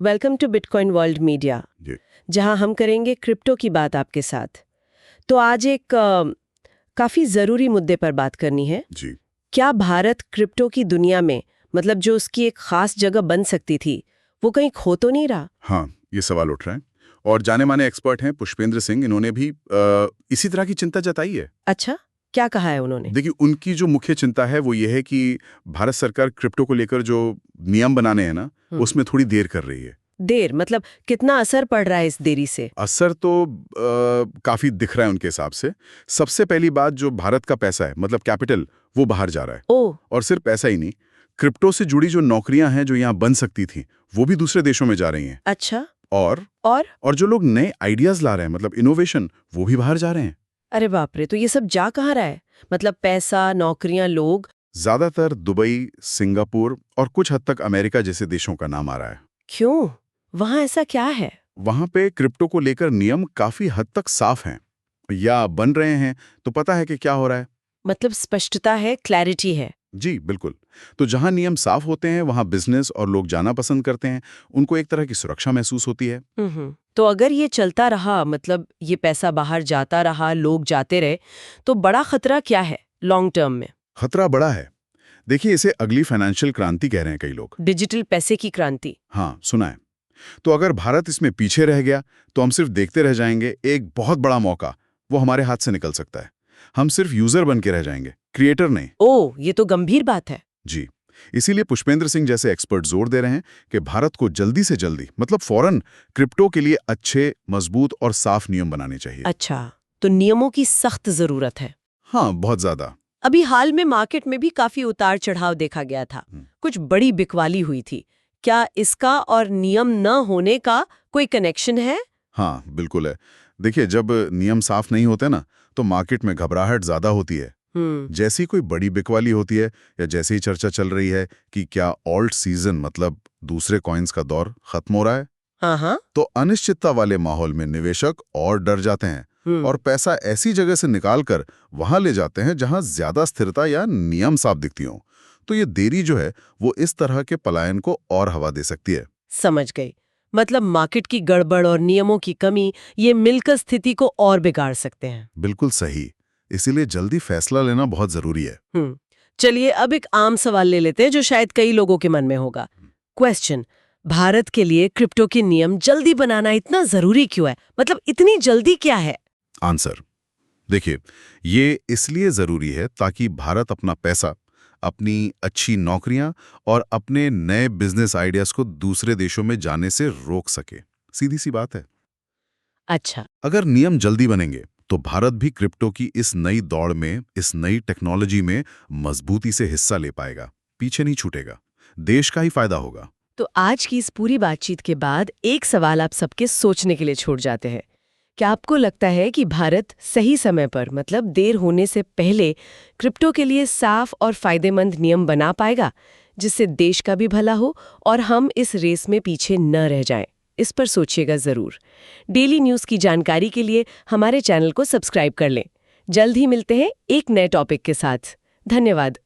Welcome to Bitcoin world media, जहां हम करेंगे क्रिप्टो की बात आपके साथ। तो आज एक काफी जरूरी मुद्दे पर बात करनी है जी। क्या भारत क्रिप्टो की दुनिया में, मतलब जो उसकी एक खास जगह बन सकती थी, वो कहीं खो तो नहीं रहा? हाँ, ये सवाल उठ रहा है और जाने माने एक्सपर्ट हैं पुष्पेंद्र सिंह, इन्होंने भी इसी तरह की चिंता जताई है। अच्छा, क्या कहा है उन्होंने? देखिए, उनकी जो मुख्य चिंता है वो ये है कि भारत सरकार क्रिप्टो को लेकर जो नियम बनाने हैं ना, उसमें थोड़ी देर कर रही है। देर मतलब कितना असर पड़ रहा है इस देरी से? असर तो काफी दिख रहा है उनके हिसाब से। सबसे पहली बात, जो भारत का पैसा है, मतलब कैपिटल, वो बाहर जा रहा है। ओह, और सिर्फ पैसा ही नहीं, क्रिप्टो से जुड़ी जो नौकरियां हैं जो यहाँ बन सकती थी, वो भी दूसरे देशों में जा रही हैं। अच्छा। और जो लोग नए आइडियाज ला रहे हैं, मतलब इनोवेशन, वो भी बाहर जा रहे हैं। अरे बाप रे, तो ये सब जा कहाँ रहा है? मतलब पैसा, नौकरियां, लोग? ज्यादातर दुबई, सिंगापुर और कुछ हद तक अमेरिका जैसे देशों का नाम आ रहा है। क्यों? वहां ऐसा क्या है? वहां पे क्रिप्टो को लेकर नियम काफी हद तक साफ हैं या बन रहे हैं, तो पता है कि क्या हो रहा है। मतलब स्पष्टता है, क्लैरिटी है। जी बिल्कुल। तो जहां नियम साफ होते हैं वहां बिजनेस और लोग जाना पसंद करते हैं, उनको एक तरह की सुरक्षा महसूस होती है। तो अगर ये चलता रहा, मतलब ये पैसा बाहर जाता रहा, लोग जाते रहे, तो बड़ा खतरा क्या है लॉन्ग टर्म में? खतरा बड़ा है। देखिए, इसे अगली फाइनेंशियल क्रांति कह रहे हैं कई लोग। डिजिटल पैसे की क्रांति। हाँ, सुना है। तो अगर भारत इसमें पीछे रह गया तो हम सिर्फ देखते रह जाएंगे। एक बहुत बड़ा मौका वो हमारे हाथ से निकल सकता है। हम सिर्फ यूजर बन के रह जाएंगे, क्रिएटर नहीं। ओह, ये तो गंभीर बात है। जी, इसीलिए पुष्पेंद्र सिंह जैसे एक्सपर्ट जोर दे रहे हैं कि भारत को जल्दी से जल्दी, मतलब फौरन, क्रिप्टो के लिए अच्छे, मजबूत और साफ नियम बनाने चाहिए। अच्छा, तो नियमों की सख्त जरूरत है। हाँ, बहुत ज्यादा। अभी हाल में मार्केट में भी काफी उतार चढ़ाव देखा गया था, कुछ बड़ी बिकवाली हुई थी। क्या इसका और नियम न होने का कोई कनेक्शन है? हाँ, बिल्कुल है। देखिए, जब नियम साफ नहीं होते ना, तो मार्केट में घबराहट ज्यादा होती है। जैसी कोई बड़ी बिकवाली होती है या जैसे ही चर्चा चल रही है कि क्या ऑल्ट सीजन, मतलब दूसरे कॉइन्स का दौर खत्म हो रहा है, हाँ, तो अनिश्चितता वाले माहौल में निवेशक और डर जाते हैं और पैसा ऐसी जगह से निकालकर वहां ले जाते हैं जहां ज्यादा स्थिरता या नियम साफ दिखती हो। तो ये देरी जो है वो इस तरह के पलायन को और हवा दे सकती है। समझ गई। मतलब मार्केट की गड़बड़ और नियमों की कमी, ये मिलकर स्थिति को और बिगाड़ सकते हैं। बिल्कुल सही। इसीलिए जल्दी फैसला लेना बहुत जरूरी है। चलिए अब एक आम सवाल ले लेते हैं जो शायद कई लोगों के मन में होगा। क्वेश्चन: भारत के लिए क्रिप्टो के नियम जल्दी बनाना इतना जरूरी क्यों है? मतलब इतनी जल्दी क्या है? आंसर: देखिए, ये इसलिए जरूरी है ताकि भारत अपना पैसा, अपनी अच्छी नौकरियां और अपने नए बिजनेस आइडियाज को दूसरे देशों में जाने से रोक सके। सीधी सी बात है। अच्छा। अगर नियम जल्दी बनेंगे तो भारत भी क्रिप्टो की इस नई दौड़ में, इस नई टेक्नोलॉजी में मजबूती से हिस्सा ले पाएगा, पीछे नहीं छूटेगा। देश का ही फायदा होगा। तो आज की इस पूरी बातचीत के बाद एक सवाल आप सबके सोचने के लिए छोड़ जाते हैं। क्या आपको लगता है कि भारत सही समय पर, मतलब देर होने से पहले, क्रिप्टो के लिए साफ और फायदेमंद नियम बना पाएगा, जिससे देश का भी भला हो और हम इस रेस में पीछे न रह जाएं? इस पर सोचिएगा जरूर। डेली न्यूज़ की जानकारी के लिए हमारे चैनल को सब्सक्राइब कर लें। जल्द ही मिलते हैं एक नए टॉपिक के साथ। धन्यवाद।